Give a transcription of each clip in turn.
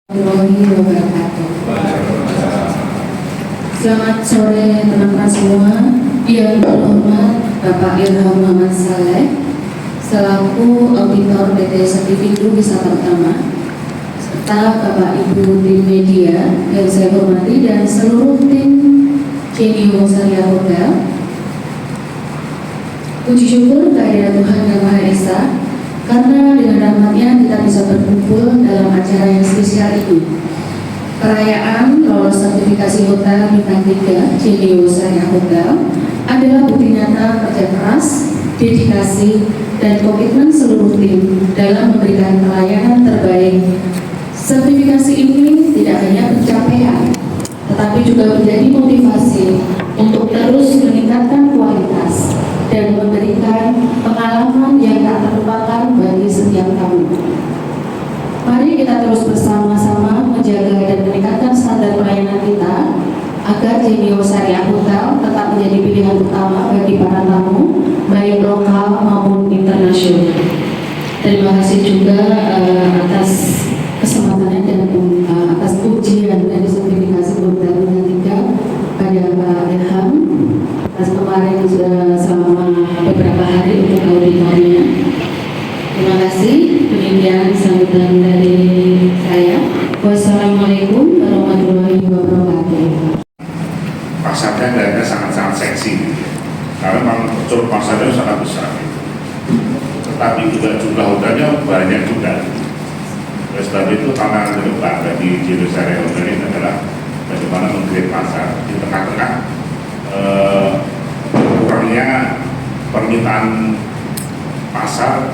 Warahmatullahi wabarakatuh. Selamat sore teman-teman semua. Yang terhormat Bapak Ilham Muhammad Saleh selaku Auditor PT Sertifindo Wisata Utama, serta Bapak Ibu tim media yang saya hormati dan seluruh tim Genio Syariah Hotel. Puji syukur kehadirat Tuhan Yang Maha Esa, karena dengan rahmatnya kita bisa berkumpul dalam acara yang spesial ini. Perayaan lolos sertifikasi hotel bintang 3 Genio Syariah Hotel adalah bukti nyata kerja keras, dedikasi, dan komitmen seluruh tim dalam memberikan pelayanan terbaik. Sertifikasi ini tidak hanya pencapaian, tetapi juga menjadi motivasi untuk terus meningkatkan kualitas dan memberikan pengalaman yang tak terlupakan bagi setiap tamu. Mari kita terus bersama-sama menjaga dan meningkatkan standar pelayanan kita agar Genio Syariah Hotel tetap menjadi pilihan utama bagi para tamu, baik lokal maupun internasional. Terima kasih juga atas kesempatannya dan atas pujian dari sertifikasi hotel bintang 3 pada Pak Ilham atas kemarin sudah selama beberapa hari untuk auditornya. Terima kasih. Demikian sambutan dari saya. Wassalamualaikum warahmatullahi wabarakatuh. Pasarnya kayaknya sangat-sangat seksi, karena memang curug pasarnya sangat besar. Tetapi juga jumlah hotelnya banyak juga. Oleh sebab itu tantangan ke depan bagi Genio Syariah Hotel ini adalah bagaimana mengkreat pasar di tengah-tengah kurangnya permintaan pasar,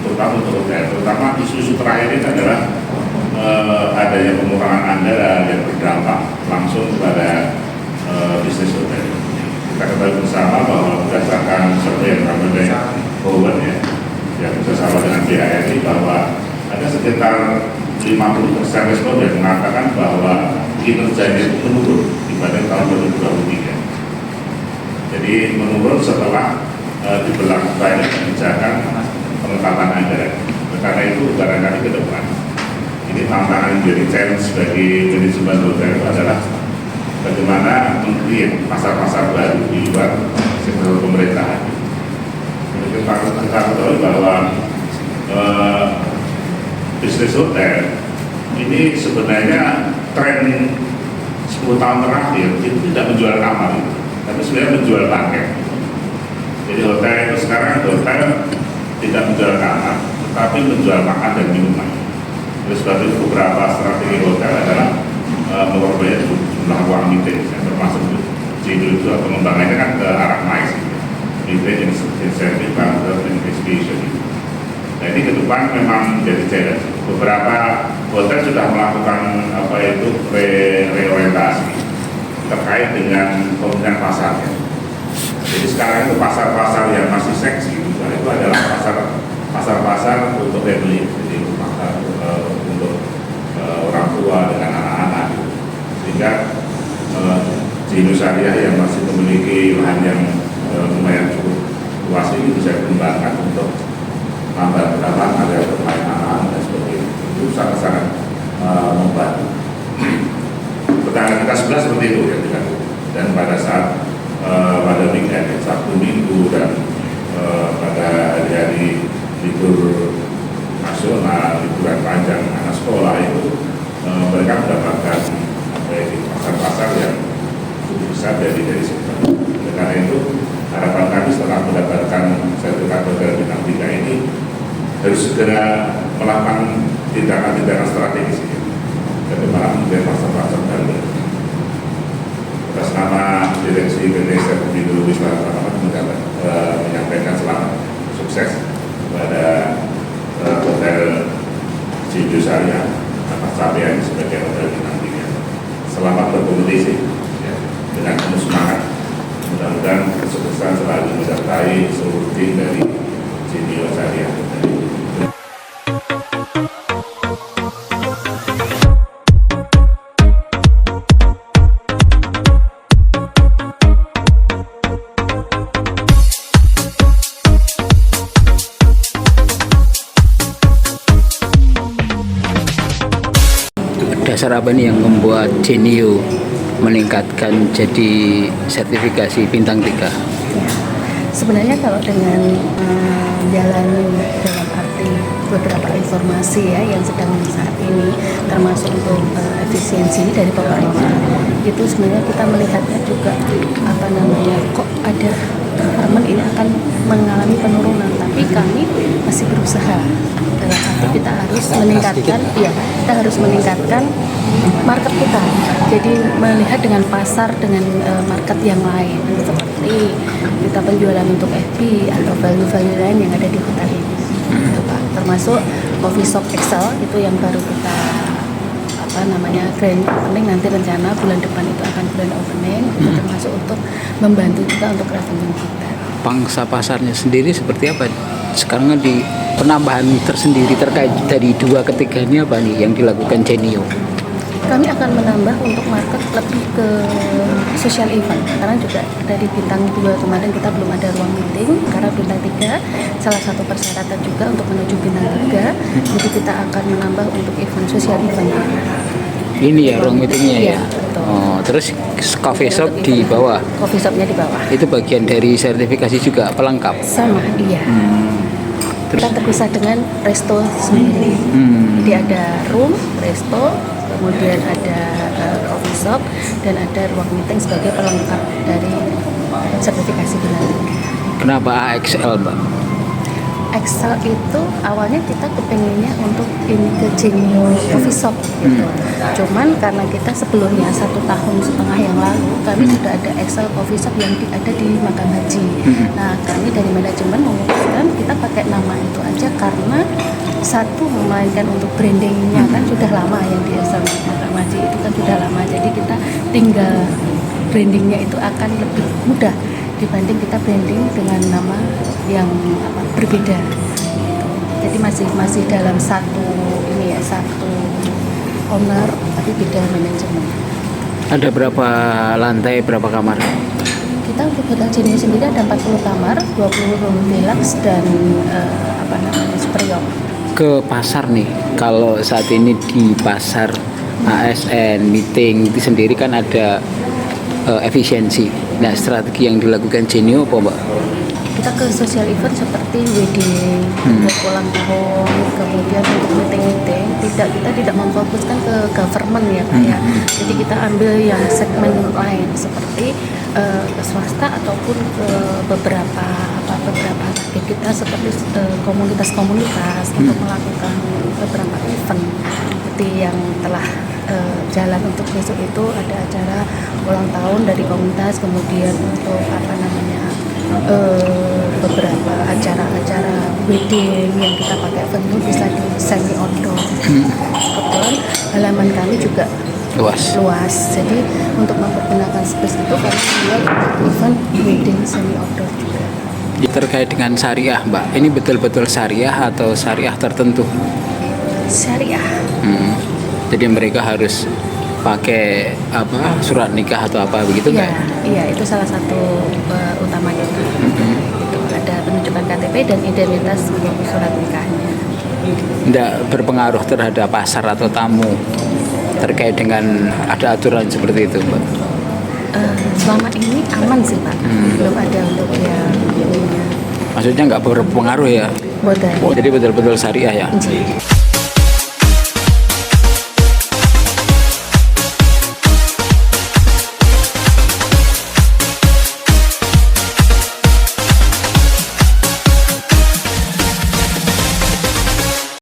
terutama untuk hotel. Terutama isu-isu terakhir ini adalah adanya pengurangan anggaran yang berdampak langsung kepada bisnis hotel. Kita ketahui bersama bahwa berdasarkan survei yang kami lakukan yang bersama dengan BHRI, bahwa ada sekitar 50% responden yang mengatakan bahwa kinerjanya itu menurun dibanding tahun 2023. Jadi menurun setelah diberlakukan kebijakan pengetatan anggaran. Karena itu barangkali ke depan ini tantangan menjadi challenge bagi manajemen hotel itu adalah bagaimana mengkreat pasar-pasar baru di luar sektor pemerintahan. Kita ketahui bahwa bisnis hotel ini sebenarnya tren 10 tahun terakhir itu tidak menjual kamar, tapi sebenarnya menjual paket. Jadi hotel itu sekarang hotel tidak menjual kamar, tetapi menjual makan dan minuman. Oleh sebab itu beberapa strategi hotel adalah memperbanyak jumlah ruang meeting, termasuk Genio itu atau membangunnya kan ke arah MICE, meeting, incentive, counter, and exhibition. Nah ini ke depan memang jadi challenge. Beberapa hotel sudah melakukan reorientasi terkait dengan pemindahan pasarnya. Jadi sekarang itu pasar-pasar yang masih seksi itu adalah pasar-pasar untuk family, jadi pasar untuk orang tua dengan anak-anak. Sehingga Genio Syariah yang masih memiliki lahan yang lumayan cukup luas ini bisa dikembangkan untuk tambah area bermain anak dan sebagainya. Itu sangat-sangat membantu. Pertanyaan kita sebelah seperti itu ya, dan pada saat pada weekend, Sabtu Minggu dan pada hari-hari libur nasional, liburan panjang anak sekolah itu mereka mendapatkan pasar-pasar yang cukup besar dari sektor. Karena itu harapan kami setelah mendapatkan sertifikat hotel bintang 3 ini harus segera melakukan tindakan-tindakan strategis ini. dasar apa nih yang membuat Jenio meningkatkan jadi sertifikasi bintang 3? Sebenarnya kalau dengan menjalani dalam arti beberapa informasi ya yang sedang saat ini, termasuk untuk efisiensi dari pemerintah, itu sebenarnya kita melihatnya juga kok ada government ini akan mengalami penurunan, tapi kami masih berusaha dalam arti kita harus meningkatkan, kita harus meningkatkan market kita. Jadi melihat dengan pasar dengan market yang lain, seperti kita penjualan untuk FB atau value-value lain yang ada di hotel ini, gitu, Pak. Termasuk coffee shop Excel itu yang baru kita grand opening, nanti rencana bulan depan itu akan grand opening, itu termasuk untuk membantu juga untuk revenue kita. Pangsa pasarnya sendiri seperti apa? Sekarang kan di penambahan tersendiri terkait dari 2 ke 3 ini apa nih yang dilakukan Jenio? Kami akan menambah untuk market lebih ke social event, karena juga dari bintang 2 kemarin kita belum ada ruang meeting, karena bintang 3 salah satu persyaratan juga untuk menuju bintang 3, jadi kita akan menambah untuk event social event. Ini ya ruang meetingnya ya? Betul. Oh, terus coffee shop di bawah? Coffee shopnya di bawah. Itu bagian dari sertifikasi juga pelengkap? Sama, iya. Kita terpisah dengan resto sendiri. Jadi ada room, resto, kemudian ada coffee shop, dan ada ruang meeting sebagai pelengkap dari sertifikasi bintang 3. Kenapa AXL, Mbak? Excel itu awalnya kita kepengennya untuk ini ke Jenio Coffee Shop gitu. Cuman karena kita sebelumnya 1,5 tahun yang lalu kami sudah ada Excel Coffee Shop yang ada di Makam Haji. Nah, kami dari manajemen memutuskan kita pakai nama itu aja karena satu memainkan untuk brandingnya kan sudah lama yang di Excel Makam Haji itu kan sudah lama, jadi kita tinggal brandingnya itu akan lebih mudah dibanding kita branding dengan nama yang berbeda. Jadi masih dalam satu owner tapi beda manajemen. Ada berapa lantai, berapa kamar? Kita untuk hotel Jenio sendiri ada 40 kamar, 20 room deluxe dan superior. Ke pasar nih, kalau saat ini di pasar ASN meeting itu sendiri kan ada efisiensi. Nah, strategi yang dilakukan Jenio apa, Mbak? Kita ke social event seperti wedding, untuk ulang tahun, kemudian untuk meeting-meeting, kita tidak memfokuskan ke government ya Pak ya. Jadi kita ambil yang segmen lain seperti ke swasta ataupun ke beberapa target kita seperti komunitas-komunitas untuk melakukan beberapa event seperti yang telah jalan untuk besok itu ada acara ulang tahun dari komunitas, kemudian untuk beberapa acara-acara wedding yang kita pakai venue bisa di semi outdoor. Kebetulan halaman kami juga luas, jadi untuk mempergunakan space itu kami jual untuk event wedding semi outdoor juga. Terkait dengan syariah, Mbak, ini betul-betul syariah atau syariah tertentu? Syariah. Jadi mereka harus pakai surat nikah atau apa begitu nggak? Iya, itu salah satu utamanya. Itu ada penunjukan KTP dan identitas untuk surat nikahnya. Tidak berpengaruh terhadap pasar atau tamu terkait dengan ada aturan seperti itu, Mbak? Selama ini aman sih Pak, belum ada untuk yang Maksudnya nggak berpengaruh ya? Boten. Jadi betul-betul syariah ya?